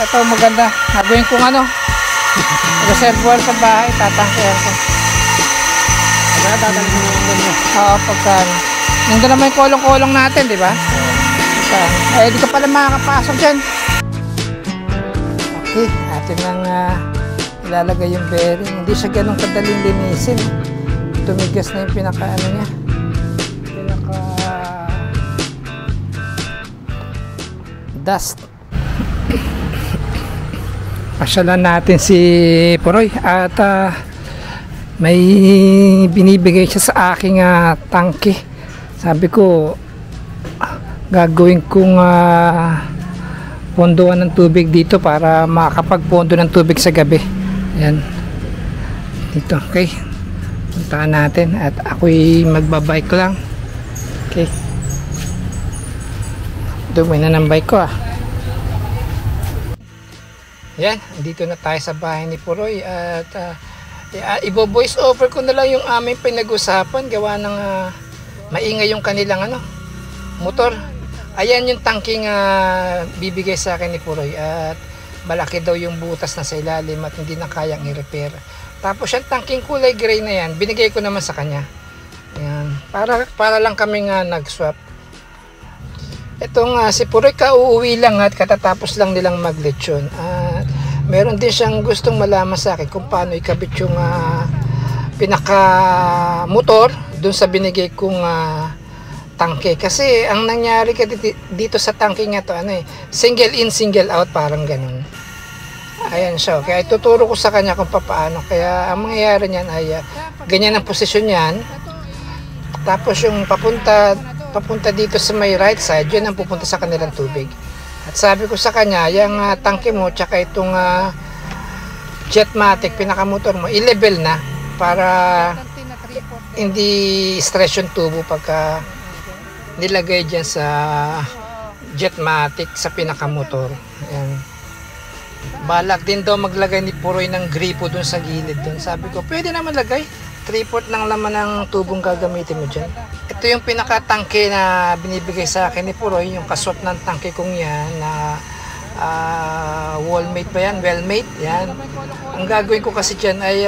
ito maganda. Gagawin kong ano, reservoir sa bahay, tatangkihan ko. Dadalhin mo yung ganyan. Oo, pagka nandun naman yung kolong-kolong natin, di ba? Eh, di ka pala makakapasok dyan. Okay, atin lang ilalagay yung bearing. Hindi siya ganun kadaling linisin. Tumigas na yung pinaka ano niya. Pinaka dust. Pasyalan natin si Puroy at may binibigay siya sa aking tangke. Sabi ko gagawin kong pondohan ng tubig dito para makakapagpondo ng tubig sa gabi. Ayan. Dito, okay. Puntahan natin at ako'y magbabike lang. Okay. Dumi na ng bike ko Ayan, dito na tayo sa bahay ni Puroy at ibo-voice over ko na lang yung aming pinag-usapan gawa ng maingay yung kanilang motor. Ayan yung tangking bibigay sa akin ni Puroy at malaki daw yung butas na sa ilalim at hindi na kayang i-repair. Tapos yung tangking kulay gray na yan, binigay ko naman sa kanya. Ayan, para lang kami nag-swap. Itong si Puroy kauuwi lang at katatapos lang nilang maglechon. At meron din siyang gustong malaman sa akin kung paano ikabit yung pinaka motor dun sa binigay kong tangke. Kasi ang nangyari dito sa tangke nga to single in single out, parang ganun. Ayan siya. Kaya ituturo ko sa kanya kung paano. Kaya ang mangyayari niyan ay ganyan ang posisyon niyan. Tapos yung papunta dito sa may right side, yun ang pupunta sa kanilang tubig. At sabi ko sa kanya, yung tangke mo tsaka itong Jetmatic pinakamotor mo, i-level na para hindi stress yung tubo pagka nilagay dyan sa Jetmatic sa pinakamotor. Ayan. Balak din daw maglagay ni Puroy ng gripo dun sa gilid dun. Sabi ko, pwede naman lagay. 3/4 lang naman ang tubong gagamitin mo dyan. Ito yung pinaka-tangke na binibigay sa akin ni Puroy, yung kaswap ng tangke kong yan na wall-mate ba yan? Well-mate? Yan. Ang gagawin ko kasi dyan ay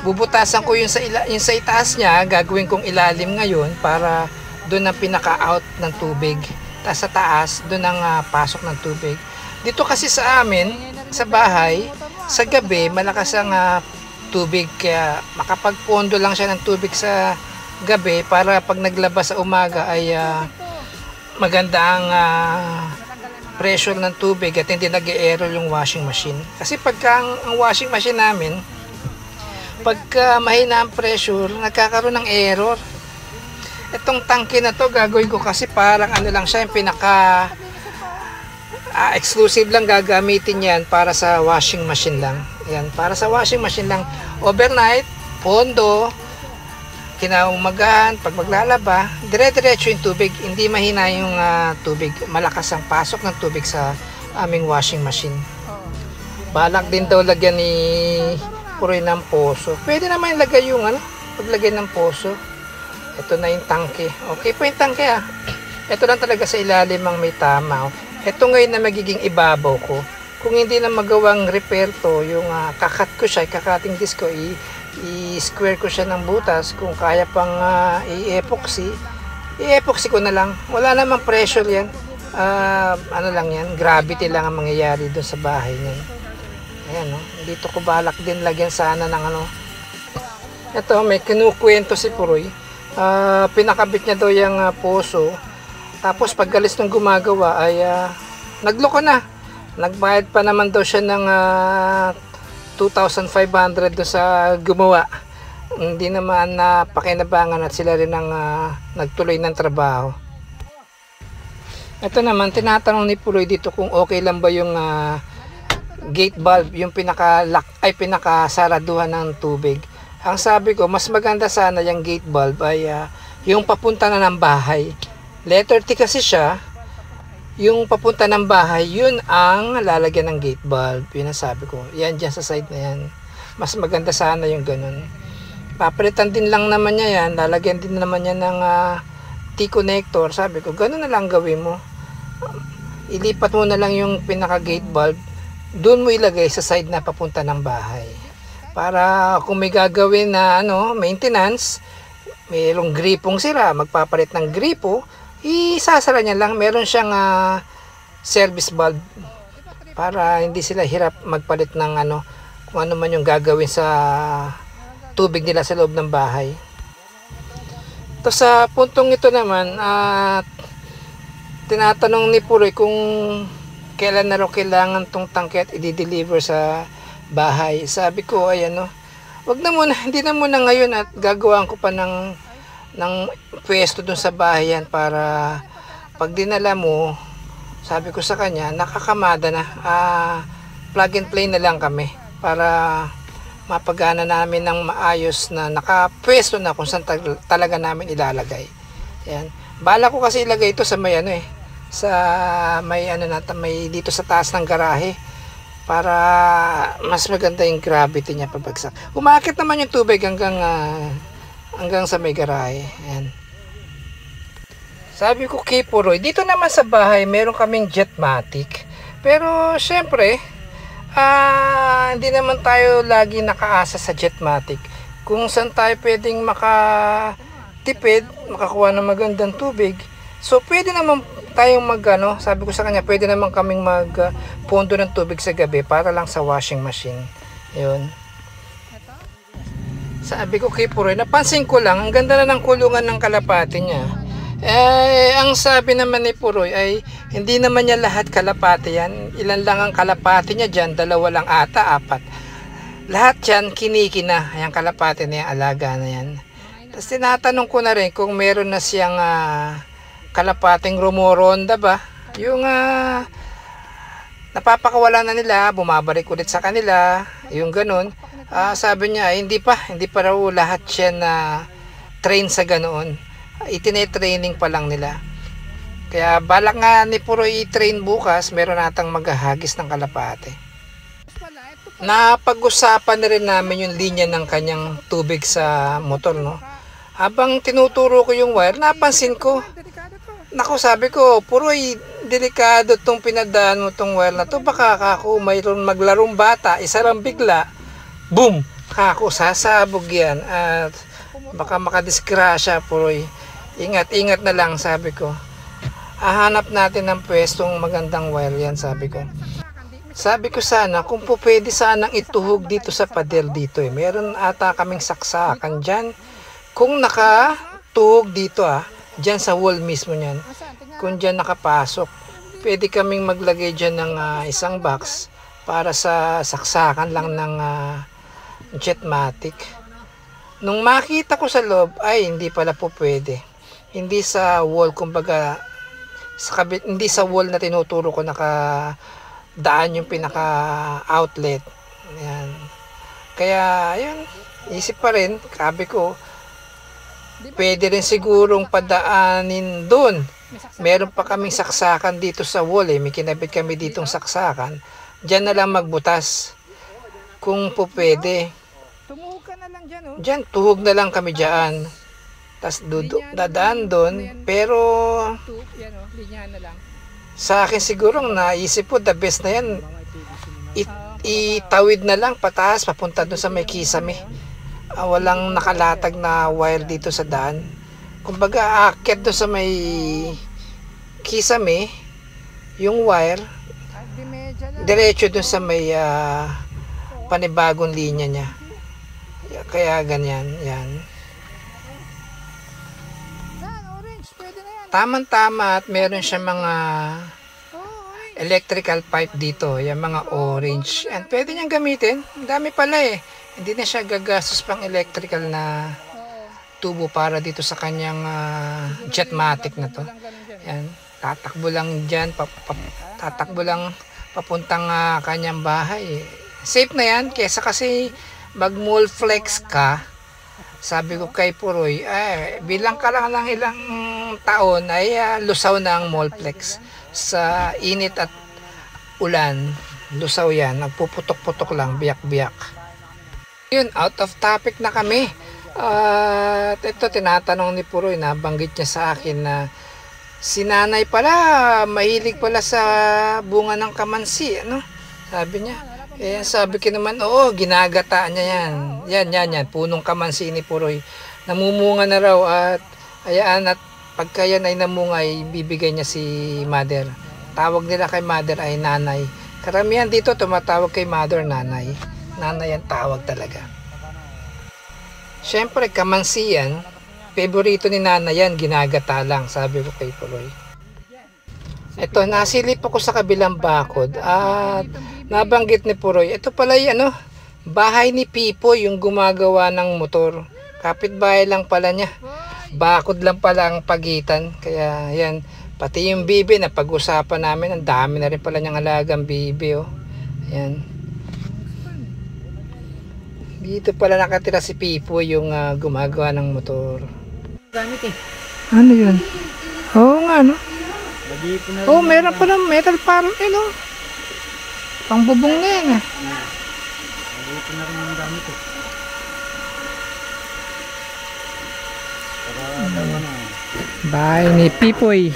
bubutasan ko yung sa itaas niya, gagawin kong ilalim ngayon para doon ang pinaka-out ng tubig. Tapos sa taas, doon ang pasok ng tubig. Dito kasi sa amin, sa bahay, sa gabi, malakas ang tubig. Kaya makapagpondo lang siya ng tubig sa gabi para pag naglabas sa umaga ay maganda ang pressure ng tubig at hindi nag-e-error yung washing machine. Kasi pagka ang washing machine namin, pagka mahina ang pressure, nagkakaroon ng error. Itong tangke na to gagawin ko kasi parang lang siya, yung pinaka exclusive lang gagamitin yan para sa washing machine lang. Yan, para sa washing machine lang. Overnight, pondo, kinaumagahan, pag maglalaba, dire-diretso yung tubig. Hindi mahina yung tubig. Malakas ang pasok ng tubig sa aming washing machine. Balak din daw lagyan ni Puroy ng poso. Pwede naman ilagay yung paglagay ng poso. Ito na yung tangke. Okay po yung tangke Ito lang talaga sa ilalim ang may tama. Ito ngayon na magiging ibabaw ko. Kung hindi na magawang repair to, yung kakat ko siya, kakating disc ko, i-square ko siya ng butas. Kung kaya pang i-epoxy ko na lang. Wala namang pressure yan. Lang yan, gravity lang ang mangyayari doon sa bahay niyan. Ayan, dito ko balak din lagyan sana ng Ito, may kinukwento si Puroy. Pinakabit niya daw yung poso. Tapos pag galis ng gumagawa ay nagloko na. Nagbayad pa naman daw siya ng 2,500 do sa gumawa. Hindi naman napakinabangan at sila rin ang nagtuloy ng trabaho. Ito naman, tinatanong ni Puroy dito kung okay lang ba yung gate valve, yung pinakasaraduhan ng tubig. Ang sabi ko, mas maganda sana yung gate valve ay yung papunta na ng bahay. Letter T kasi siya, yung papunta ng bahay, yun ang lalagyan ng gate valve. Yun ang sabi ko. Yan dyan sa side na yan. Mas maganda sana yung ganun. Papalitan din lang naman niya yan. Lalagyan din naman niya ng T-connector. Sabi ko, ganun na lang gawin mo. ilipat mo na lang yung pinaka gate valve, doon mo ilagay sa side na papunta ng bahay. Para kung may gagawin na maintenance, mayroong gripong sira, magpapalit ng gripo, isasara niya lang. Meron siyang service valve para hindi sila hirap magpalit ng kung ano man yung gagawin sa tubig nila sa loob ng bahay. To sa puntong ito naman, tinatanong ni Puroy kung kailan na raw kailangan tong tangke at i-deliver sa bahay. Sabi ko ay wag na muna, hindi na muna ngayon, at gagawin ko pa ng pwesto dun sa bahay yan para pag dinala mo, sabi ko sa kanya, nakakamada na, plug and play na lang kami para mapagana namin ng maayos na nakapwesto na kung saan talaga namin ilalagay. Yan. Bala ko kasi ilagay ito sa may sa may may dito sa taas ng garahe para mas maganda yung gravity niya pabagsak. Umakit naman yung tubig hanggang sa may garahe. Ayan. Sabi ko kay Puroy, dito naman sa bahay meron kaming Jetmatic. Pero syempre, hindi naman tayo lagi nakaasa sa Jetmatic. Kung saan tayo pwedeng makatipid, makakuha ng magandang tubig, so pwede naman tayong sabi ko sa kanya, pwede naman kaming magpondo ng tubig sa gabi para lang sa washing machine. Yun. Sabi ko kay Puroy, napansin ko lang, ang ganda na ng kulungan ng kalapati niya. Ang sabi naman ni Puroy ay hindi naman niya lahat kalapati yan. Ilan lang ang kalapati niya dyan, 2 lang ata, 4. Lahat yan kiniki na, yung kalapati na yan, alaga na yan. Tapos tinatanong ko na rin kung meron na siyang kalapating rumoronda ba, yung napapakawala na nila, bumabalik ulit sa kanila, yung ganun. Sabi niya hindi pa raw lahat siya na train sa ganoon. Itine-training pa lang nila. Kaya balak nga ni Puroy i-train bukas, meron natang maghahagis ng kalapate. Napag-usapan na rin namin yung linya ng kanyang tubig sa motor, no? Habang tinuturo ko yung wire, napansin ko, naku, sabi ko, Puroy, delikado tong pinadaan mo tong wire na to. Baka kako mayroon maglarong bata, isa lang bigla, boom, kako sasabog yan at baka makadisgrasya, Puroy. Ingat na lang, sabi ko. Hahanap natin ng pwestong magandang wire yan, sabi ko. Sabi ko sana, kung po pwede sanang ituhog dito sa pader dito. Meron ata kaming saksakan dyan. Kung nakatuhog dito dyan sa wall mismo niyan. Kung dyan nakapasok, pwede kaming maglagay dyan ng isang box para sa saksakan lang ng Jetmatic. Nung makita ko sa loob, ay hindi pala po pwede. Hindi sa wall, kumbaga hindi sa wall na tinuturo ko nakadaan yung pinaka outlet. Ayan. Kaya ayun, isip pa rin, sabi ko pwede rin sigurong padaanin doon. Meron pa kaming saksakan dito sa wall, may kinabit kami ditong saksakan. Diyan na lang magbutas kung po pwede. Tumuhog ka na lang dyan, Diyan, tuhog na lang kami dyan. Tapos dadaan doon. Pero linyahan na lang. sa akin siguro naisip po the best na yan, itawid na lang pataas papunta doon sa may kisame. Walang nakalatag na wire dito sa daan. Kumbaga aakyat doon sa may kisame yung wire diretso doon sa may panibagong linya niya. Kaya ganyan yan. Tamang-tama at meron siya mga electrical pipe dito, yung mga orange. And pwede niyang gamitin. Ang dami pala Hindi na siya gagastos pang electrical na tubo para dito sa kanyang Jetmatic na to. Yan. Tatakbo lang dyan, tatakbo lang papuntang kanyang bahay. Safe na yan, kesa kasi mag-mall flex ka. Sabi ko kay Puroy, bilang ka lang ng ilang taon ay lusaw na ang Mallplex. Sa init at ulan, lusaw yan, nagpuputok-putok lang, biyak-biyak. Yun, out of topic na kami. At ito, tinatanong ni Puroy, nabanggit niya sa akin na Si nanay pala, mahilig pala sa bunga ng kamansi, ano? Sabi niya. Eh, sabi ko naman, oo, ginagataan niya yan. Yan. Punong kamansi ni Puroy. Namumunga na raw at ayaan at pagka yan ay namungay, bibigay niya si mother. Tawag nila kay mother ay nanay. Karamihan dito tumatawag kay mother nanay. Nanay ang tawag talaga. Siyempre, kamansi yan. Favorito ni nanay yan, ginagata lang, sabi ko kay Puroy. Ito, nasilip ako sa kabilang bakod at nabanggit ni Puroy. Ito pala yung bahay ni Pipo, yung gumagawa ng motor. Kapitbahay lang pala niya. Bakod lang pala ang pagitan. Kaya yan, pati yung bibi na pag-usapan namin, ang dami na rin pala niyang alagang bibi. Oh. Ayan. Dito pala nakatira si Pipo, yung gumagawa ng motor. Gamit eh. Ano yun? Oo nga, no? Nag-iipon na rin. Oh, meron pa ng metal parang, pangbubong na yan, Nag-iipon na rin yung gamit eh. Para daw Bahay ni Pipoy,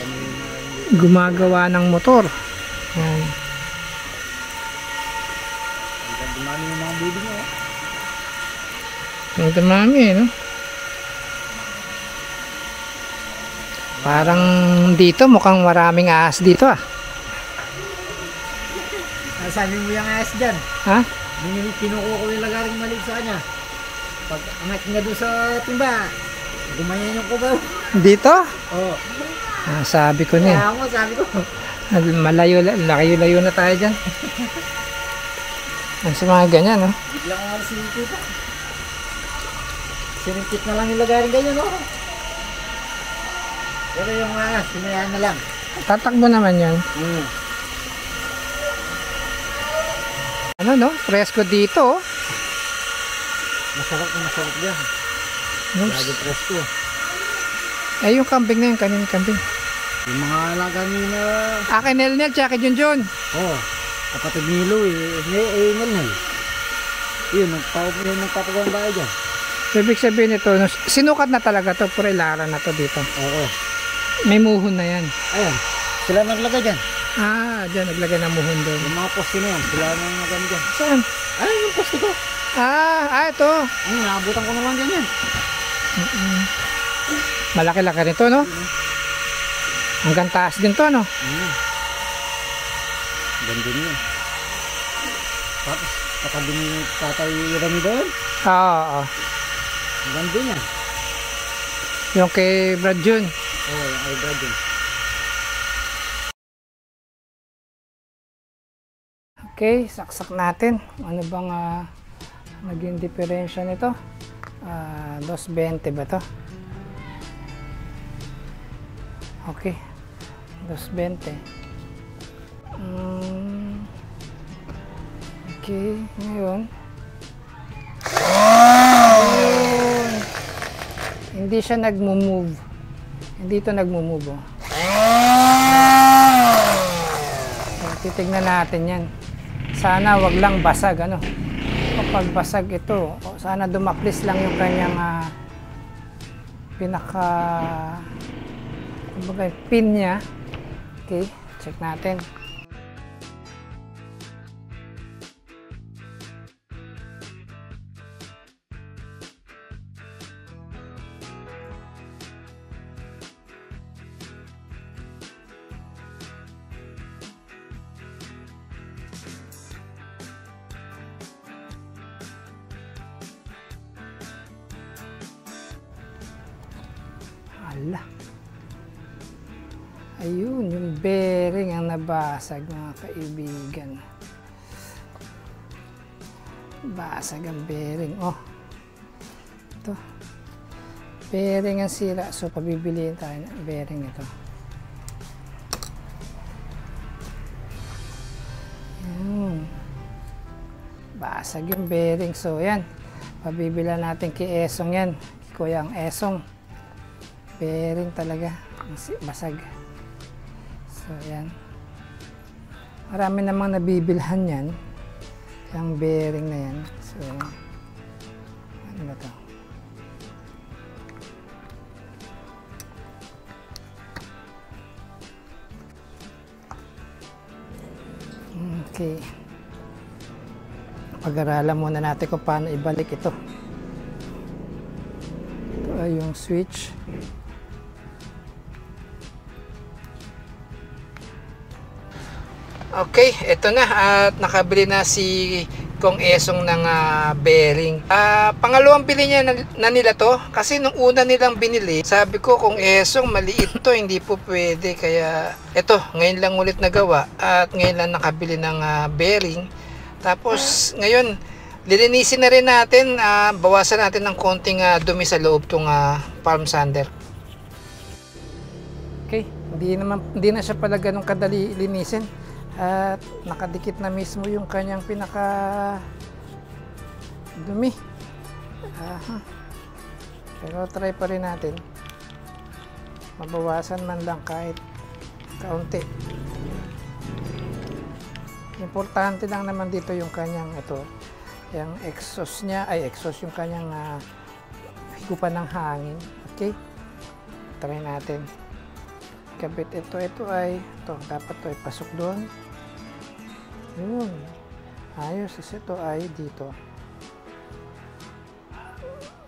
gumagawa ng motor. Yan. dumami yung mga baby niya. Ito mami, no? Parang dito, mukhang maraming ahas dito, Sabi mo yung ayos dyan. Ha? Kinukuha ko yung lagaring maliit sa kanya. Pag angat niya doon sa timba, gumayan yung kubaw. Dito? Oo. Sabi ko na. Kaya mo, sabi ko. Layo na tayo dyan. Ang sa mga ganyan, no? Bigla ko nga sinipit pa. Sinipit na lang yung lagaring ganyan, no? Pero yung sinayaan na lang. Tatakbo naman yan. Ano, no? Presko dito, oh. Masarap yan. Lagi presko. Eh, yung kambing na yun, kanin kambing. Yung mga alaga niya na... Akin, Nelnel, tsaka Junjun. Oo. Kapatid ni Lou, Nel. Yun, nagpapagawa ng bahay dyan. Ibig sabihin ito, sinukat na talaga to, puro ilaran na to dito. Oo. May muhon na yan. Ayan. Sila naglagay dyan. Dyan, naglagay ng muhon doon. Yung mga poste na yan, sila naglagay dyan. Saan? Ay, yung poste ko. Ito. Naabutan ko na lang dyan yan. Malaki-laki nito, no? Hanggang taas din to, no? Ganda niya. Tapos, katabi ni Tatay Rami doon. Oo. Ganda niya. Yung kay Brad Jun. Oo, yung ay Brad yun. Okay, saksak natin. Ano bang naging diferensya nito? 220 ba to? Okay, 220. Okay, ngayon. Hindi siya nagmo-move. Hindi ito nagmo-move. Oh. So, titignan natin yan. Sana wag lang basag, ano. Kapag basag ito, sana dumaklis lang yung kanyang pinaka pin niya. Okay, check natin. Ala. Ayun, yung bearing ang nabasag, mga kaibigan. Basag ang bearing. Oh. Ito. Bearing ang sira. So, pabibiliin tayo ng bearing ito. Ayun. Basag yung bearing. So, yan. Pabibilan natin kay Esong yan. Kuyang Esong. Bearing talaga. Basag. So, yan. Marami namang nabibilhan yan. Yung bearing na yan. So, ano ba ito? Okay. Pag-aralan muna natin kung paano ibalik ito. Ito ay yung switch. Okay, ito na at nakabili na si Kong Esong ng bearing. Pangalawang bili niya na nila to kasi nung una nilang binili, sabi ko Kong Esong maliit to, hindi po pwede. Kaya ito, ngayon lang ulit nagawa at ngayon lang nakabili ng bearing. Tapos ngayon, lilinisin na rin natin, bawasan natin ng konting dumi sa loob tong palm sander. Okay, hindi na siya pala ganun kadali linisin. At nakadikit na mismo yung kanyang pinaka dumi. Pero try pa rin natin mabawasan man lang kahit kaunti. Importante lang naman dito yung kanyang yung exhaust niya, exhaust yung kanyang higupan ng hangin. Okay, try natin kabit ito dapat ito ay pasok doon. Yun, ayos. Kasi ito ay dito.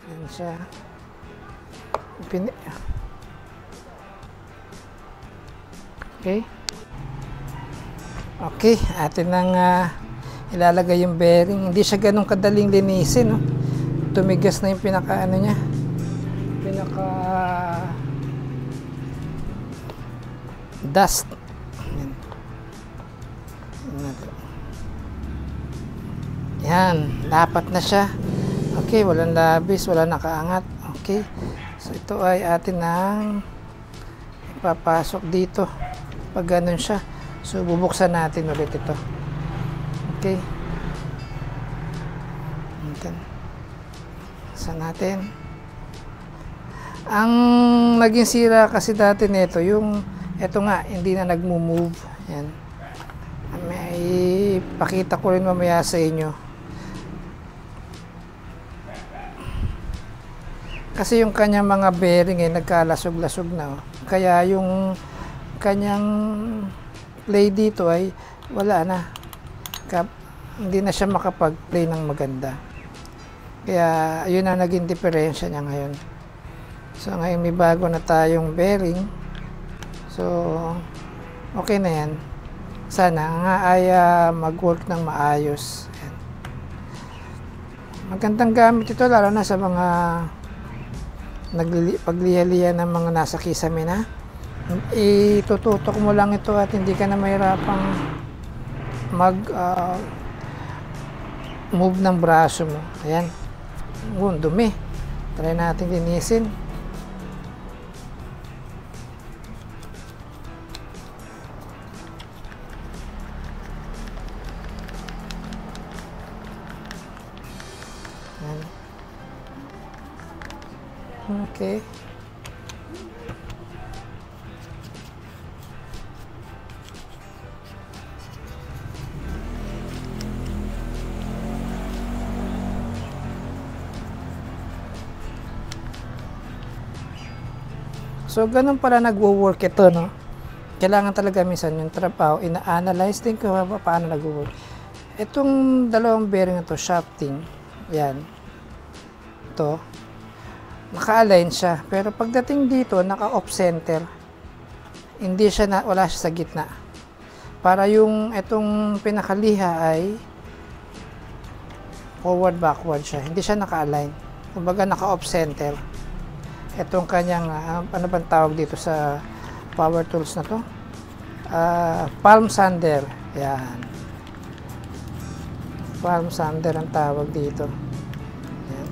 Yan siya. Okay. Okay, atin nang ilalagay yung bearing. Hindi siya ganun kadaling linisin, no? Tumigas na yung pinaka niya. Pinaka dust. Yan, dapat na siya. Okay, walang labis, walang nakaangat. Okay, so ito ay atin nang ipapasok dito pag ganun siya. So bubuksan natin ulit ito. Okay, buksan natin. Ang naging sira kasi dati nito, ito nga, hindi na nagmo-move. Yan, may pakita ko rin mamaya sa inyo. Kasi yung kanyang mga bearing nagkalasog-lasog na. Kaya yung kanyang play dito ay wala na. Hindi na siya makapag-play ng maganda. Kaya yun ang naging diferensya niya ngayon. So ngayon may bago na tayong bearing. So okay na yan. Sana nga ay mag-work ng maayos. Ayan. Magandang gamit ito lalo na sa mga pagliya-liya ng mga nasa kisame na. Itututok mo lang ito at hindi ka na mahirapang move ng braso mo. Ayan. Dumi. Try natin linisin. Ayan. Okay. So, ganun pala nagwo-work ito, no? Kailangan talaga minsan yung trabaho, ina-analyze din ko paano nagwo-work. Itong dalawang bearing ito, shafting, yan. Ito, naka-align siya. Pero pagdating dito, naka-off center. Hindi siya, wala siya sa gitna. Para yung itong pinakaliha ay forward-backward siya. Hindi siya naka-align. Kumbaga, naka-off center. Itong kanyang, ano bang tawag dito sa power tools na to? Palm sander. Yan. Palm sander ang tawag dito. Yan.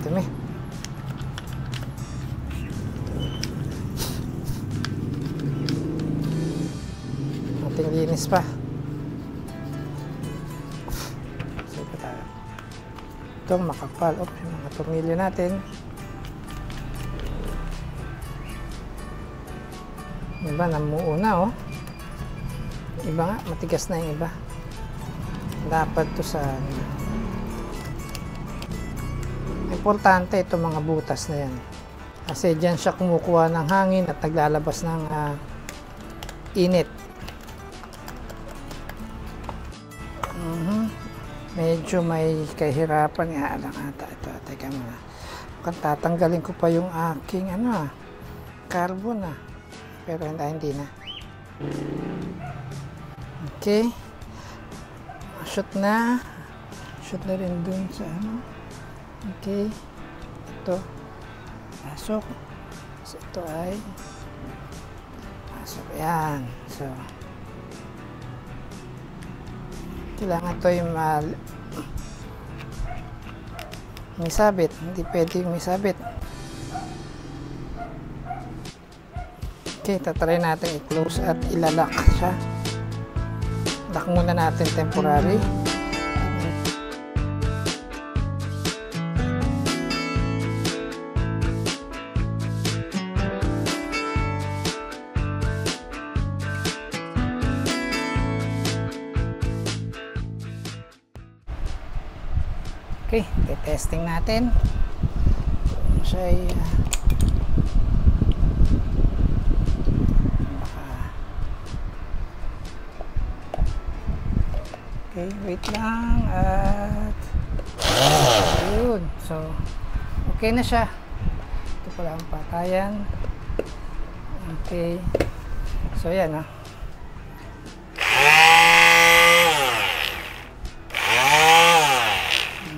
Dumi. Ating linis pa. Itong makapal. Yung mga tornilyo natin. Iba namuuna, oh. Iba nga, matigas na yung iba. Dapat to sa importante itong mga butas na yan. Kasi dyan siya kumukuha ng hangin at naglalabas ng init. medyo may kahirapan nga lang ata ito. Teka muna. Mukhang tatanggalin ko pa yung aking carbon pero hindi na. Okay, shoot na rin dun sa okay, ito pasok, so ito ay pasok, yan. So kailangan ito yung may sabit, hindi pwedeng may sabit. Okay, tatry natin i-close at ilalock siya. Lock muna natin temporary. Okay, testing natin. Siya ay okay, wait lang at yun. So, okay na siya. Ito pala ang patayan. Okay. So, yan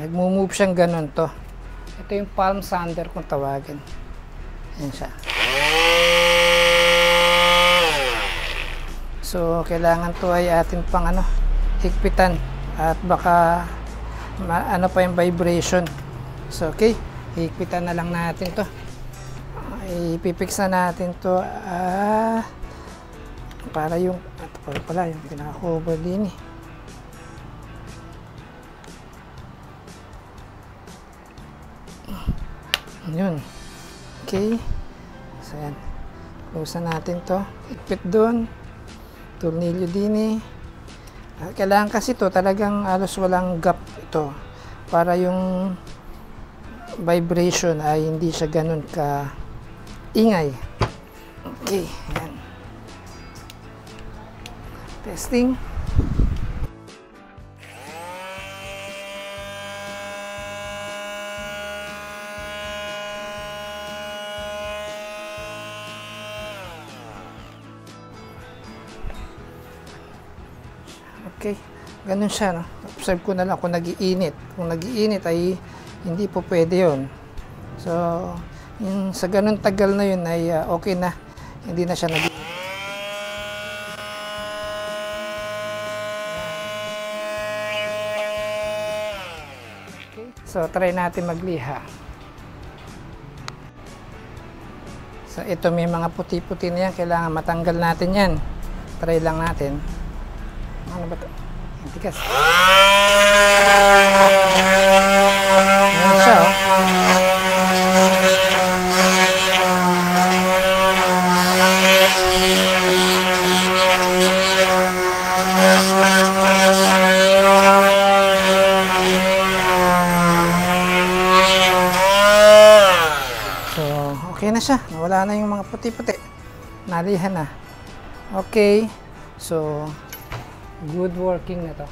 nagmo-move siyang ganun to. Ito yung palm sander kung tawagin. Yan siya. So, kailangan to ay atin pang higpitan at baka pa yung vibration. So, okay. Higpitan na lang natin to. Ipipix na natin to para yung pala yung pinaka-cover din yun. Okay. So, yan. Close natin to. Higpit doon. Tornilyo din kailangan kasi to talagang halos walang gap ito para yung vibration ay hindi siya ganun ka ingay. Okay, yan. Testing. Okay, ganun siya, Observe ko na lang kung nag-iinit. Kung nag-iinit ay hindi po pwede yun. So, yung sa ganun tagal na yun ay okay na. Hindi na siya nag-iinit. Okay. So, try natin magliha. So, ito may mga puti-puti na yan. Kailangan matanggal natin yan. Try lang natin. Ano ba ito? Ang tigas. Ayan siya, So, okay na siya. Wala na yung mga puti-puti. Nalihan na. Okay. So, good working na to.